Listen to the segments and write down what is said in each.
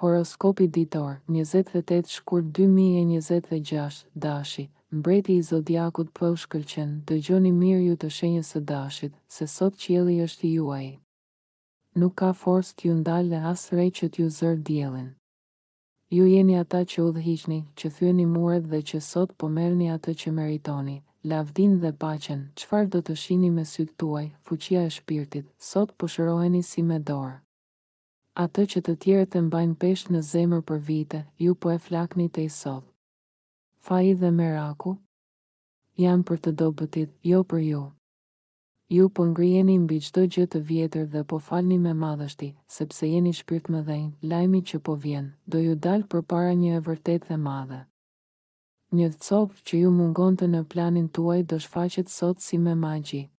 Horoskopi ditor, 28 shkurt 2026, dashi, mbreti i zodiakut po shkëlqen, dëgjoni mirë ju të shenjës së dashit, se sot qielli është i juaj. Nuk ka forcë t'ju ndalë as rej që t'ju zër diellin. Ju jeni ata që udhëhiqni, që thyeni muret dhe që sot po merrni atë që meritoni, lavdin dhe paqen, çfarë do të shihni me sytë tuaj, fuqia e shpirtit, sot po shëroheni si me dorë. Atë që të tjerët e mbajnë peshë në zemër për vite, ju po e flakni tej sot. Faji dhe meraku janë për të dobëtit, jo për ju. Ju po ngrijeni mbi çdo gjë të vjetër dhe po falni me madhështi, sepse jeni shpirt mëdhenj, lajmi që po vjen, do ju dalë përpara një e vërtetë dhe madhe. Një copë që ju mungonte në planin tuaj do shfaqet sot si me magji.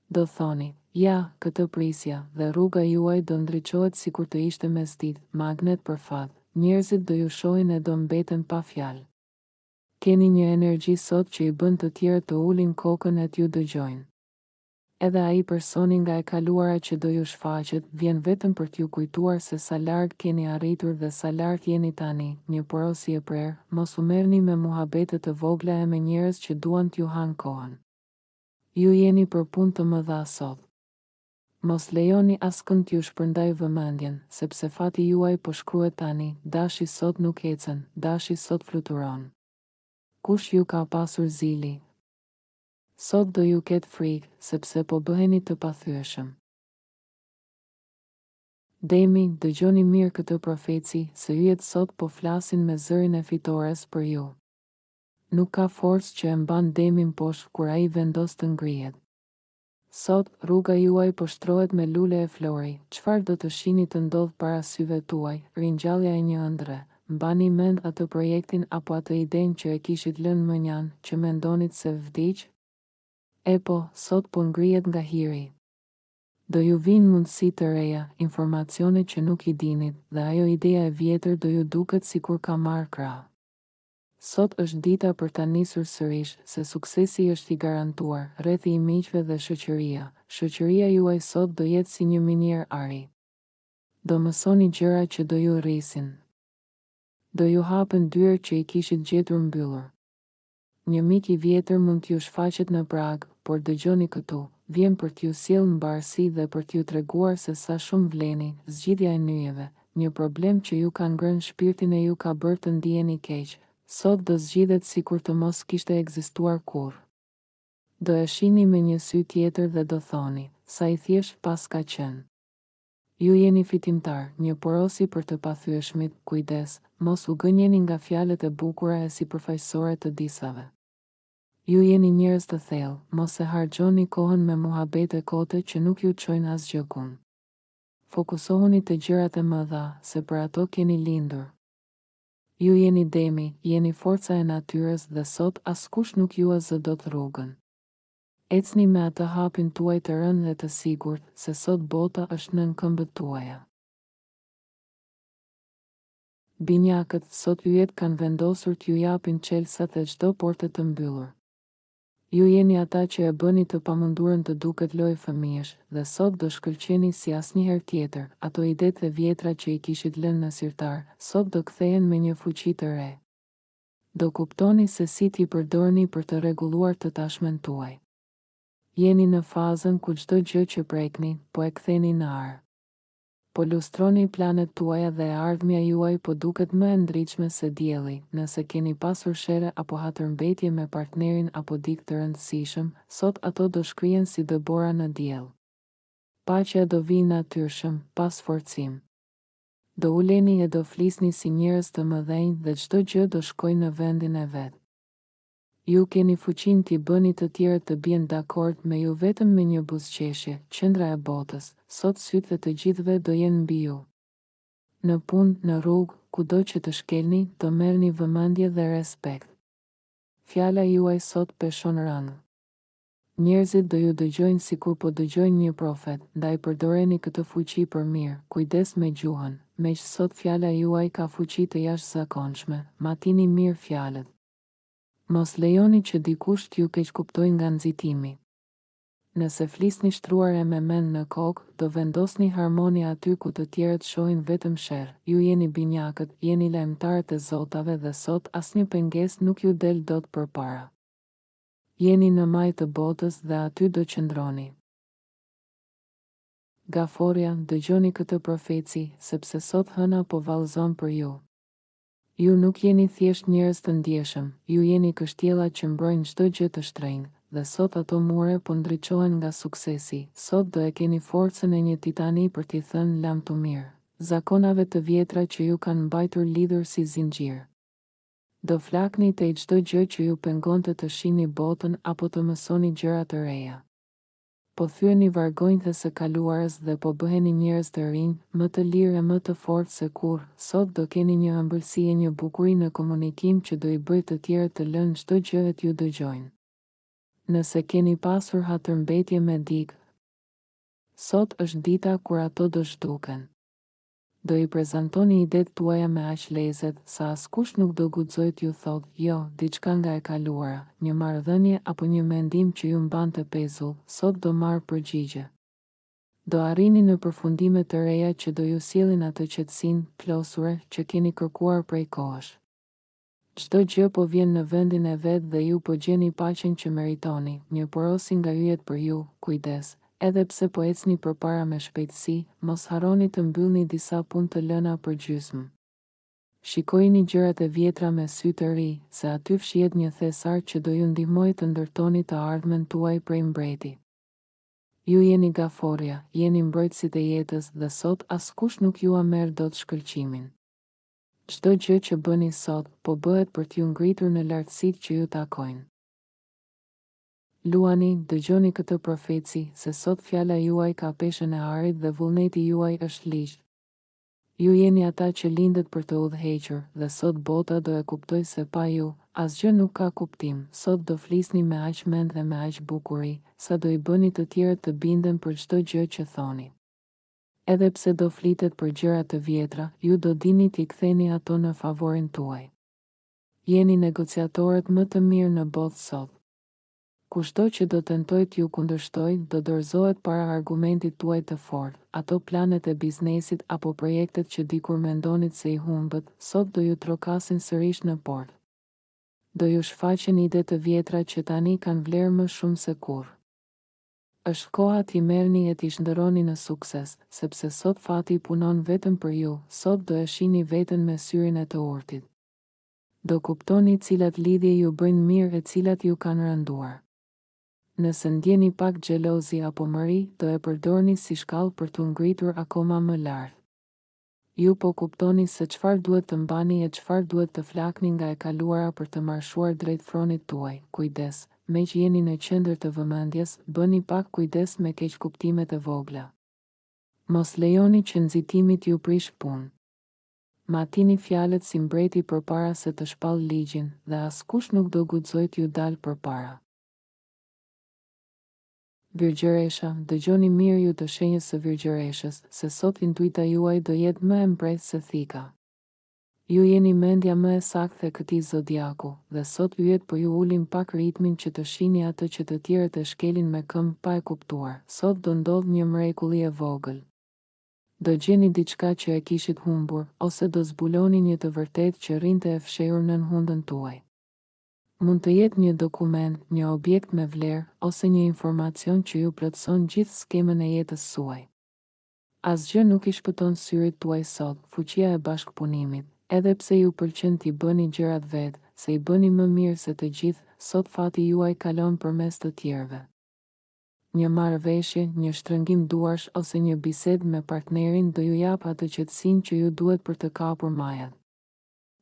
Do thoni, ja, këtë prisja, dhe rruga juaj do ndriçohet sikur të ishte mesditë, magnet për fat, njerëzit do ju shohin e do mbeten pa fjalë. Keni një energji sot që i bën të tjerët të ulin kokën e t'ju dëgjojnë. Edhe ai personi nga e kaluara që do ju shfaqet, vjen vetëm për t'ju kujtuar se sa larg keni arritur dhe sa lart jeni tani, një porosi e prerë, mos u merrni me muhabete të vogla e me njerëz që duan t'ju hanë kohën. Ju jeni për punë të mëdha sot. Mos lejoni askënd t'ju shpërndaj vëmendjen, sepse fati juaj po shkruhet tani, dashi sot nuk ecën, dashi sot fluturon. Kush ju ka pasur zili? Sot do ju ketë frikë, sepse po bëheni të pathyeshëm. Demi, dëgjoni mirë këtë profeci, se yjet sot po flasin me zërin e fitores për ju. Nuk ka forcë që e mban demin poshtë kur ai vendos të ngrihet. Sot, rruga juaj po shtrohet me lule e flori, çfarë do të shihni të ndodh para syve tuaj, ringjallja e një ëndre, mbani mend atë projektin apo atë idenë që e kishit lënë mënjan, që mendonit se vdiq? E po, sot po ngrihet nga hiri. Do ju vinë mundësi të reja, informacione që nuk i dinit, dhe ajo ideja e vjetër do ju duket sikur ka marrë krah. Sot është dita për ta nisur sërish, se suksesi është i garantuar, rrethi i miqve dhe shoqëria. Shoqëria juaj sot do jetë si një minier ari. Do mësoni gjëra që do ju rrisin. Do ju hapen dyrë që i kishit gjetur mbyllur. Një mik i vjetër mund t'ju shfaqet në prag, por dëgjoni këtu, vjen për t'ju sjellë mbarësi dhe për t'ju treguar se sa shumë vleni, zgjidhja e nyjeve, një problem që ju ka ngrënë shpirtin e ju ka bërë të ndiheni keq. Sot do zgjidhet sikur të mos kishte ekzistuar kurrë. Do e shihni me një sy tjetër dhe do thoni, sa i thjesht pas ka qenë. Ju jeni fitimtar, një porosi për të pathyeshmit, kujdes, mos u gënjeni nga fjalët e bukura e sipërfaqësore të disave. Ju jeni njerëz të thellë, mos e harxhoni kohën me muhabete kote që nuk ju çojnë asgjë gun. Fokusohuni te gjërat e mëdha, se për ato keni lindur. Ju jeni demi, jeni forca e natyrës dhe sot askush nuk ju azë dot rrugën. Ecni me atë hapin tuaj të rënë dhe të sigurt, se sot bota është nën këmbët tuaja. Binjakët, sot yjet kanë vendosur t'ju japin çelësat e çdo porte të mbyllur. Ju jeni ata që e bëni të pamundurën të duket lojë fëmijësh, dhe sot do shkëlqeni si asnjëherë tjetër, ato idetë e vjetra që i kishit lënë në sirtar, sot do kthehen me një fuqi të re. Do kuptoni se si t'i përdorni për të rregulluar të tashmen tuaj. Jeni në fazën ku çdo gjë që prekni, po e ktheni në ar. Po lustroni planet tuaja dhe ardhmja juaj po duket më e ndritshme se dielli, nëse keni pasur shere apo hatërmbetje me partnerin apo dikë të rëndësishëm, sot ato do shkrihen si dëbora në diell. Paqja do vijë natyrshëm, pas forcim. Do uleni e do flisni si njerëz të mëdhenj dhe çdo gjë do shkojë në vendin e vet. Ju keni fuqinë t'i bëni të tjerët të bien dakord me ju vetëm me një buzëqeshje, qendra e botës, sot sytë e të gjithëve do jenë mbi ju. Në punë, në rrugë, kudo që të shkelni, do merrni vëmendje dhe respekt. Fjala juaj sot peshon rënë. Njerëzit do ju dëgjojnë sikur po dëgjojnë një profet, ndaj përdoreni këtë fuqi për mirë, kujdes me gjuhën, meq sot fjala juaj ka fuqi të jashtëzakonshme, matini mirë fjalët. Mos lejoni që dikush t'ju keq kuptojë nga nxitimi. Nëse flisni shtruare me mend në kokë, do vendosni harmonia aty ku të tjerët shohin vetëm sherr. Ju jeni binjakët, jeni lajmtarët e zotave dhe sot asnjë pengesë nuk ju del dot përpara. Jeni në maj të botës dhe aty do qëndroni. Gaforia, dëgjoni këtë profeci, sepse sot hëna po vallëzon për ju. Ju nuk jeni thjesht njerëz të ndjeshëm, ju jeni kështjellat që mbrojnë çdo gjë të shtrenjtë, dhe sot ato mure po ndriçohen nga suksesi. Sot do e keni forcën e një titani për t'i thënë lam të mirë, zakonave të vjetra që ju kanë mbajtur lidhur si zinxhir. Do flakni te çdo gjë që ju pengonte të shihni botën apo të mësoni gjëra të reja. Po thyeni vargonjtës së kaluarës dhe po bëheni njerëz të rinj, më të lirë e më të fortë se kurrë. Sot do keni një ëmbëlsi e një bukuri në komunikim që do i bëjë të tjerët të lënë çdo gjë e t'ju dëgjojnë. Nëse keni pasur hatërmbetje me dikë, sot është dita kur ato do zhduken. Do i prezantoni idetë tuaja me aq lezet, sa askush nuk do guxojë t'ju thotë, jo, diçka nga e kaluara, një marrëdhënie apo një mendim që ju mban të pezull, sot do marrë përgjigje. Do arrini në përfundime të reja që do ju sjellin atë qetësinë plosure që keni kërkuar prej kohësh. Çdo gjë po vjen në vendin e vet dhe ju po gjeni paqen që meritoni. Një porosi nga yjet për ju, kujdes. Edhe pse po ecni përpara me shpejtësi, mos harroni të mbyllni disa punë të lëna për gjysmë. Shikojini gjërat e vjetra me sy të ri, se aty fshihet një thesar që do ju ndihmojë të ndërtoni të ardhmen tuaj prej mbreti. Ju jeni gaforia, jeni mbrojtësit e jetës dhe sot askush nuk ju a merr dot shkëlqimin. Çdo gjë që bëni sot, po bëhet për t'ju ngritur në lartësitë që ju takojnë. Luani, dëgjoni këtë profeci, se sot fjala juaj ka peshën e arit dhe vullneti juaj është ligj. Ju jeni ata që lindet për të udhëhequr, dhe sot bota do e kuptoj se pa ju, asgjë nuk ka kuptim. Sot do flisni me aq mend dhe me aq bukuri, sa do i bëni të tjerët të binden për çdo gjë që thoni. Edhe pse do flitet për gjëra të vjetra, ju do dini t'i ktheni ato në favorin tuaj. Jeni negociatorët më të mirë në botë sot. Kushdo që do tentoj t'ju kundërshtoj, do dorëzohet para argumentit tuaj të fortë. Ato planet e biznesit apo projektet që dikur mendonit se i humbët, sot do ju trokasin sërish në portë. Do ju shfaqen ide të vjetra që tani kanë vlerë më shumë se kurrë. Është koha t'i merrni e t'i shndërroni në sukses, sepse sot fati punon vetëm për ju. Sot do e shihni veten me syrin e të urtit. Do kuptoni cilat lidhje ju bëjnë mirë e cilat ju kanë rënduar. Nëse ndjeni pak xhelozi apo mëri, do e përdorni si shkallë për t'u ngritur akoma më lart. Ju po kuptoni se çfarë duhet të mbani e çfarë duhet të flakni nga e kaluara për të marshuar drejt fronit tuaj. Kujdes, me që jeni në qendër të vëmendjes, bëni pak kujdes me keqkuptimet e vogla. Mos lejoni që nxitimi t'ju prish punë. Matini fjalët si mbreti përpara se të shpall ligjin, dhe askush nuk do guxojë t'ju dalë përpara. Virgjëresha, dëgjoni mirë ju të shenjës së virgjëreshës, se sot intuita juaj do jetë më e mbretë se thika. Ju jeni mendja më e saktë e këtij zodiaku, dhe sot yjet po ju ulin pak ritmin që të shihni atë që të tjerët e shkelin me këmbë pa e kuptuar. Sot do ndodh një mrekulli e vogël. Do gjeni diçka që e kishit humbur, ose do zbuloni një të vërtetë që rrinte e fshehur nën hundën tuaj. Mund të jetë një dokument, një objekt me vlerë, ose një informacion që ju plotëson gjithë skemën e jetës suaj. Asgjë nuk i shpëton syrit tuaj sot, fuqia e bashkëpunimit, edhe pse ju pëlqen t'i bëni gjërat vetë, se i bëni më mirë se të gjithë, sot fati juaj kalon përmes të tjerëve. Një marrëveshje, një shtrëngim duarsh ose një bisedë me partnerin do ju jap atë qetësinë që ju duhet për të kapur majat.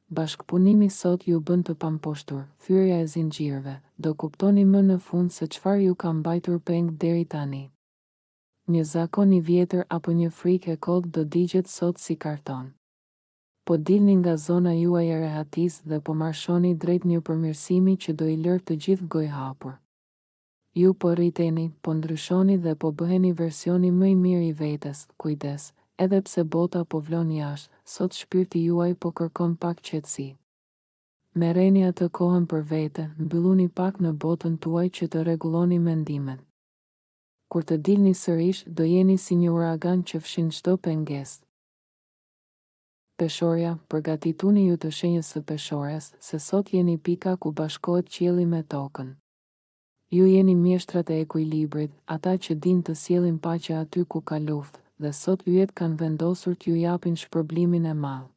Bashkëpunimi sot ju bën të pamposhtur, thyrja e zinxhirëve, do kuptoni më në fund se çfarë ju ka mbajtur peng deri tani. Një zakon i vjetër apo një frikë e kodë do digjet sot si karton. Po dilni nga zona juaj e rehatisë dhe po marshoni drejt një përmirësimi që do i lërë të gjithë gojë hapur. Ju po rriteni, po ndryshoni dhe po bëheni versioni më i mirë i vetes. Kujdes, edhe pse bota po vlon jashtë, sot shpirti juaj po kërkon pak qetësi. Merreni atë kohën për vete, mbylluni pak në botën tuaj që të rregulloni mendimet. Kur të dilni sërish, do jeni si një uragan që fshin çdo pengesë. Peshorja, përgatituni ju të shenjës së peshores, se sot jeni pika ku bashkohet qielli me tokën. Ju jeni mjeshtrat e ekuilibrit, ata që din të sjellin paqe aty ku ka luftë, dhe sot yjet kanë vendosur t'ju japin shpërblimin e madh.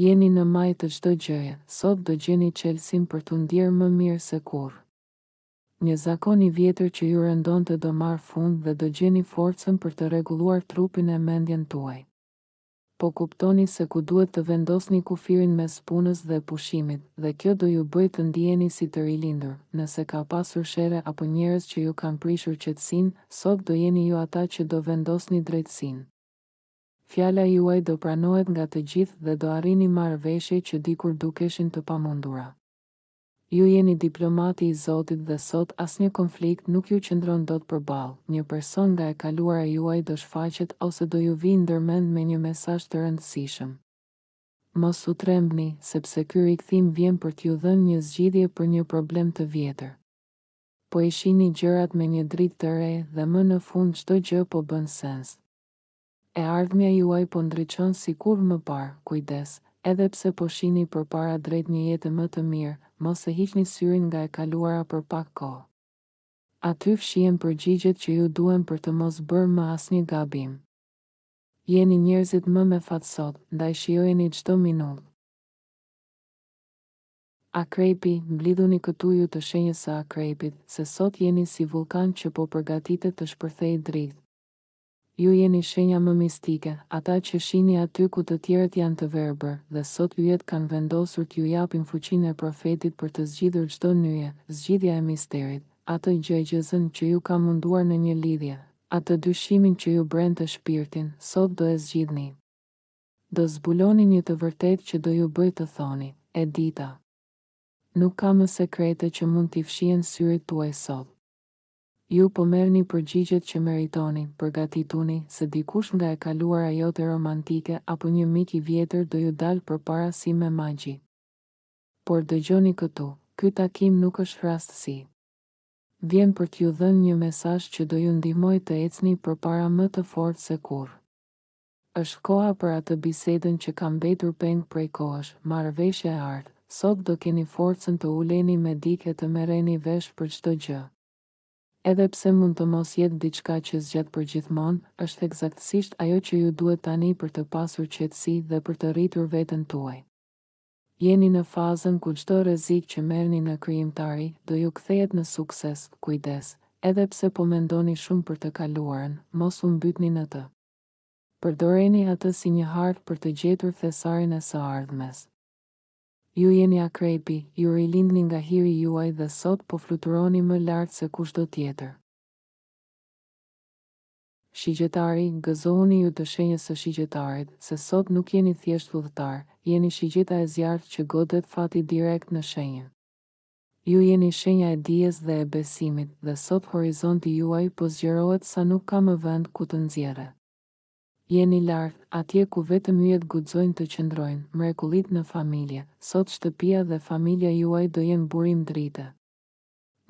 Jeni në maj të çdo gjëje, sot do gjeni çelësin për t'u ndjerë më mirë se kurrë. Një zakon i vjetër që ju rëndonte do marr fund dhe do gjeni forcën për të rregulluar trupin e mendjen tuaj. Po kuptoni se ku duhet të vendosni kufirin mes punës dhe pushimit, dhe kjo do ju bëjë të ndiheni si të rilindur. Nëse ka pasur shere apo njerëz që ju kanë prishur qetësinë, sot do jeni ju ata që do vendosni drejtësinë. Fjala juaj do pranohet nga të gjithë dhe do arrini marrëveshje që dikur dukeshin të pamundura. Ju jeni diplomati i Zotit dhe sot asnjë konflikt nuk ju qëndron dot përballë. Një person nga e kaluara juaj do shfaqet ose do ju vijë ndërmend me një mesazh të rëndësishëm. Mos u trembni, sepse ky rikthim vjen për t'ju dhënë një zgjidhje për një problem të vjetër. Po i shihni gjërat me një dritë të re dhe më në fund çdo gjë po bën sens. E ardhmja juaj po ndriçon si kurrë më parë. Kujdes, edhe pse po shihni përpara drejt një jete më të mirë, mos e hiqni syrin nga e kaluara për pak kohë. Aty fshihen përgjigjet që ju duhen për të mos bërë më asnjë gabim. Jeni njerëzit më me fat sot, ndaj shijojeni çdo minutë. Akrepi, mblidhuni këtu ju të shenjës së akrepit, se sot jeni si vulkan që po përgatitet të shpërthejë dritë. Ju jeni shenja më mistike, ata që shihni aty ku të tjerët janë të verbër, dhe sot yjet kanë vendosur t'ju japin fuqinë e profetit për të zgjidhur çdo nyje, zgjidhja e misterit, atë gjëgjëzën që ju ka munduar në një lidhje, atë dyshimin që ju brente shpirtin, sot do e zgjidhni. Do zbuloni një të vërtet që do ju bëj të thoni, e dita. Nuk ka më sekrete që mund t'i fshihen syrit tuaj sot. Ju po merrni përgjigjet që meritoni, përgatituni, se dikush nga e kaluara jote romantike apo një mik i vjetër do ju dalë përpara si me magji. Por dëgjoni këtu, ky takim nuk është rastësi. Vjen për t'ju dhënë një mesazh që do ju ndihmojë të ecni përpara më të fortë se kurrë. Është koha për atë bisedën që ka mbetur peng prej kohësh, marrëveshja e ardhë. Sot do keni forcën të uleni me dikë e të merreni vesh për çdo gjë. Edhe pse mund të mos jetë diçka që zgjat përgjithmonë, është eksaktësisht ajo që ju duhet tani për të pasur qetësi dhe për të rritur veten tuaj. Jeni në fazën ku çdo rrezik që merrni në krijimtari do ju kthehet në sukses. Kujdes, edhe pse po mendoni shumë për të kaluarën, mos u mbytni në të. Përdoreni atë si një hartë për të gjetur thesarin e së ardhmes. Ju jeni akrepi, ju rilindni nga hiri juaj dhe sot po fluturoni më lart se kushdo tjetër. Shigjetari, gëzohuni ju të shenjës së shigjetarit, se sot nuk jeni thjesht udhëtar, jeni shigjeta e zjarrt që godet fati direkt në shenjë. Ju jeni shenja e dijes dhe e besimit, dhe sot horizonti juaj po zgjerohet sa nuk ka më vend ku të nxjerrë. Jeni lart, atje ku vetëm yjet guxojnë të qëndrojnë, mrekullit në familje, sot shtëpia dhe familja juaj do jenë burim drite.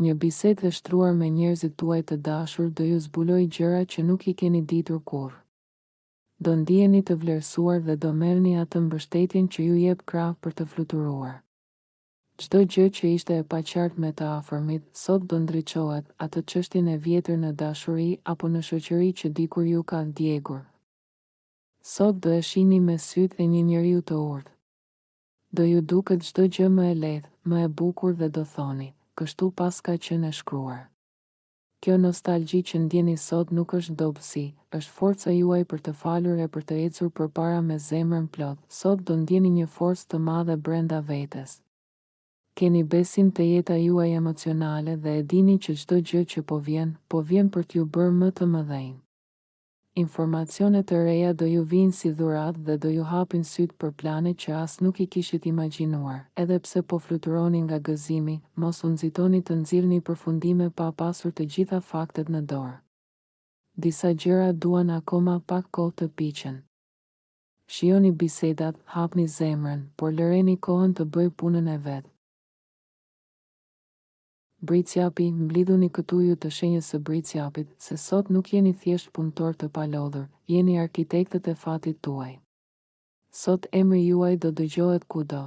Një bisedë e shtruar me njerëzit tuaj të dashur do ju zbulojë gjëra që nuk i keni ditur kurrë. Do ndiheni të vlerësuar dhe do merrni atë mbështetjen që ju jep krah për të fluturuar. Çdo gjë që ishte e paqartë me të afërmit, sot do ndriçohet, atë çështjen e vjetër në dashuri apo në shoqëri që dikur ju ka djegur. Sot do e shihni me sytë e një njeriu të urtë. Do ju duket çdo gjë më e lehtë, më e bukur dhe do thoni, kështu pas ka qenë e shkruar. Kjo nostalgji që ndjeni sot nuk është dobësi, është forca juaj për të falur e për të ecur përpara me zemrën plot. Sot do ndjeni një forcë të madhe brenda vetes. Keni besim te jeta juaj emocionale dhe e dini që çdo gjë që po vjen për t'ju bërë më të mëdhenj. Informacionet e reja do ju vinë si dhuratë dhe do ju hapin sytë për plane që as nuk i kishit imagjinuar. Edhe pse po fluturoni nga gëzimi, mos u nxitoni të nxirrni përfundime pa pasur të gjitha faktet në dorë. Disa gjëra duan akoma pak kohë të piqen. Shijoni bisedat, hapni zemrën, por lëreni kohën të bëjë punën e vet. Bricjapi, mblidhuni këtu ju të shenjës së bricjapit, se sot nuk jeni thjesht punëtor të palodhur, jeni arkitektët e fatit tuaj. Sot emri juaj do dëgjohet kudo.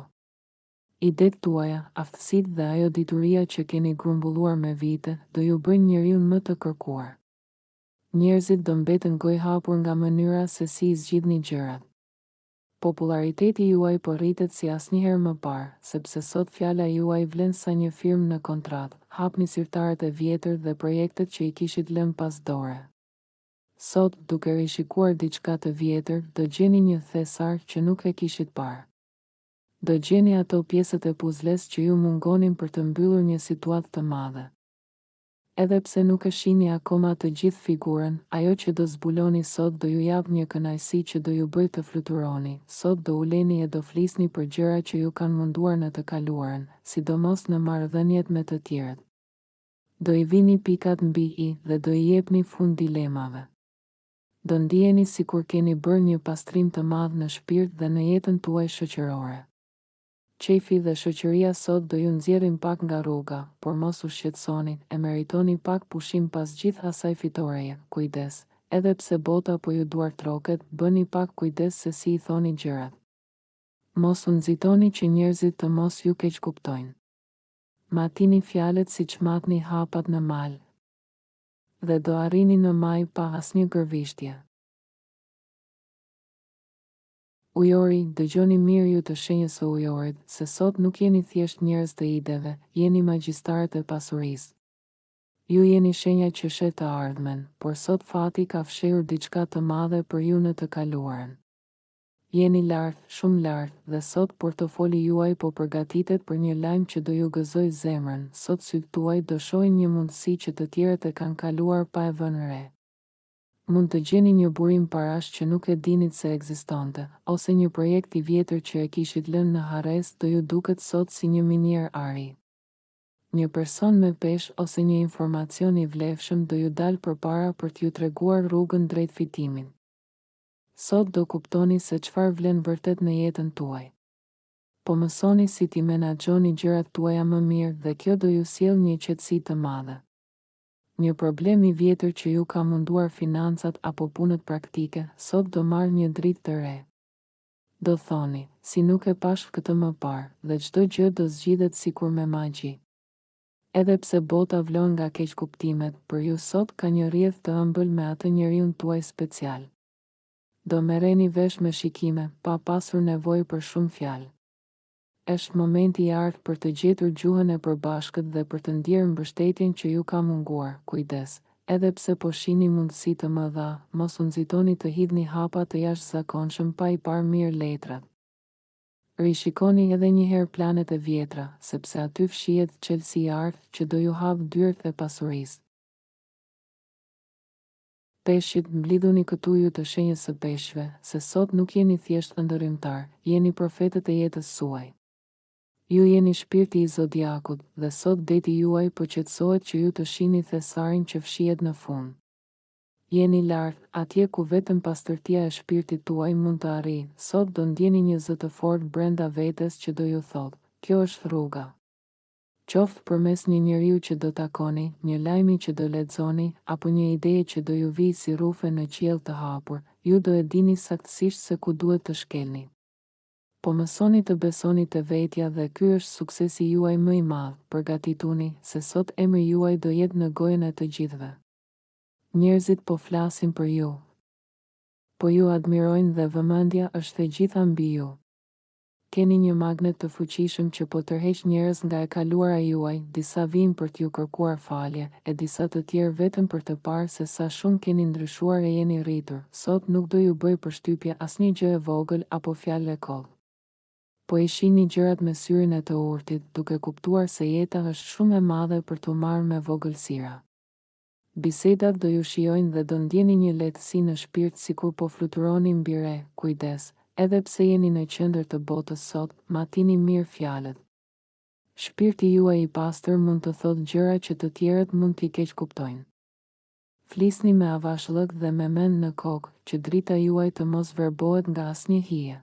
Idetë tuaja, aftësitë dhe ajo dituria që keni grumbulluar me vite, do ju bëjnë njeriu më të kërkuar. Njerëzit do mbeten gojë hapur nga mënyra se si i zgjidhni gjërat. Populariteti juaj po rritet si asnjëherë më parë, sepse sot fjala juaj vlen sa një firmë në kontratë, hapni sirtarët e vjetër dhe projektet që i kishit lënë pas dore. Sot, duke rishikuar diçka të vjetër, do gjeni një thesar që nuk e kishit parë. Do gjeni ato pjesët e puzles që ju mungonin për të mbyllur një situatë të madhe. Edhe pse nuk e shihni akoma të gjithë figurën, ajo që do zbuloni sot do ju jap një kënaqësi që do ju bëjë të fluturoni. Sot do uleni e do flisni për gjëra që ju kanë munduar në të kaluarën, sidomos në marrëdhëniet me të tjerët. Do i vini pikat mbi i dhe do i jepni fund dilemave. Do ndiheni sikur keni bërë një pastrim të madh në shpirt dhe në jetën tuaj shoqërore. Qefi dhe shoqëria sot do ju nxjerrin pak nga rruga, por mos u shqetësoni, e meritoni pak pushim pas gjithë asaj fitoreje. Kujdes, edhe pse bota po ju duartroket, bëni pak kujdes se si i thoni gjërat. Mos u nxitoni që njerëzit të mos ju keq kuptojnë. Matini fjalët siç matni hapat në mal. Dhe do arrini në maj pa asnjë gërvishtje. Ujori, dëgjoni mirë ju të shenjës së ujorit, se sot nuk jeni thjesht njerëz të ideve, jeni magjistarët e pasurisë. Ju jeni shenja që shet të ardhmen, por sot fati ka fshehur diçka të madhe për ju në të kaluarën. Jeni lart, shumë lart, dhe sot portofoli juaj po përgatitet për një lajm që do ju gëzoj zemrën. Sot sytë tuaj do shohin një mundësi që të tjerët e kanë kaluar pa e vënë re. Mund të gjeni një burim parash që nuk e dinit se ekzistonte, ose një projekt i vjetër që e kishit lënë në harres do ju duket sot si një minier ari. Një person me peshë ose një informacion i vlefshëm do ju dalë përpara për t'ju treguar rrugën drejt fitimin. Sot do kuptoni se çfarë vlen vërtet në jetën tuaj. Po mësoni si t'i menaxhoni gjërat tuaja më mirë dhe kjo do ju sjellë një qetësi të madhe. Një problem i vjetër që ju ka munduar financat apo punët praktike, sot do marrë një dritë të re. Do thoni, si nuk e pash këtë më parë, dhe çdo gjë do zgjidhet sikur me magji. Edhe pse bota vlon nga keqkuptimet, për ju sot ka një rrjedh të ëmbël me atë njeriun tuaj special. Do merreni vesh me shikime, pa pasur nevojë për shumë fjalë. Është momenti i art për të gjetur gjuhën e përbashkët dhe për të ndjerë mbështetjen që ju ka munguar. Kujdes, edhe pse po shihni mundësi të mëdha, mos u nxitoni të hidhni hapa të jashtëzakonshëm pa i parë mirë letrat. Rishikoni edhe një herë planet e vjetra, sepse aty fshihet çelësi i artë që do ju hap dyert e pasurisë. Peshqit, mblidhuni këtu ju të shenjës së peshqve, se sot nuk jeni thjesht ëndërrimtar, jeni profetët e jetës suaj. Ju jeni shpirti i zodiakut, dhe sot deti juaj po qetësohet që ju të shihni thesarin që fshihet në fund. Jeni lart, atje ku vetëm pastërtia e shpirtit tuaj mund të arrijë. Sot do ndjeni një zë të fortë brenda vetes që do ju thotë, kjo është rruga. Qoftë përmes një njeriu që do takoni, një lajmi që do lexoni, apo një ideje që do ju vijë si rufe në qiell të hapur, ju do e dini saktësisht se ku duhet të shkelni. Po mësoni të besoni te vetja dhe ky është suksesi juaj më i madh. Përgatituni, se sot emri juaj do jetë në gojën e të gjithëve. Njerëzit po flasin për ju. Po ju admirojnë dhe vëmendja është e gjitha mbi ju. Keni një magnet të fuqishëm që po tërheq njerëz nga e kaluara juaj, disa vijnë për t'ju kërkuar falje, e disa të tjerë vetëm për të parë se sa shumë keni ndryshuar e jeni rritur. Sot nuk do ju bëj përshtypje asnjë gjë e vogël apo fjalë e kollë. Po i shihni gjërat me syrin e të urtit, duke kuptuar se jeta është shumë e madhe për t'u marrë me vogëlsira. Bisedat do ju shijojnë dhe do ndjeni një lehtësi në shpirt sikur po fluturoni mbi re. Kujdes, edhe pse jeni në qendër të botës sot, matini mirë fjalët. Shpirti juaj i pastër mund të thotë gjëra që të tjerët mund t'i keq kuptojnë. Flisni me avashllëk dhe me mend në kokë, që drita juaj të mos verbohet nga asnjë hije.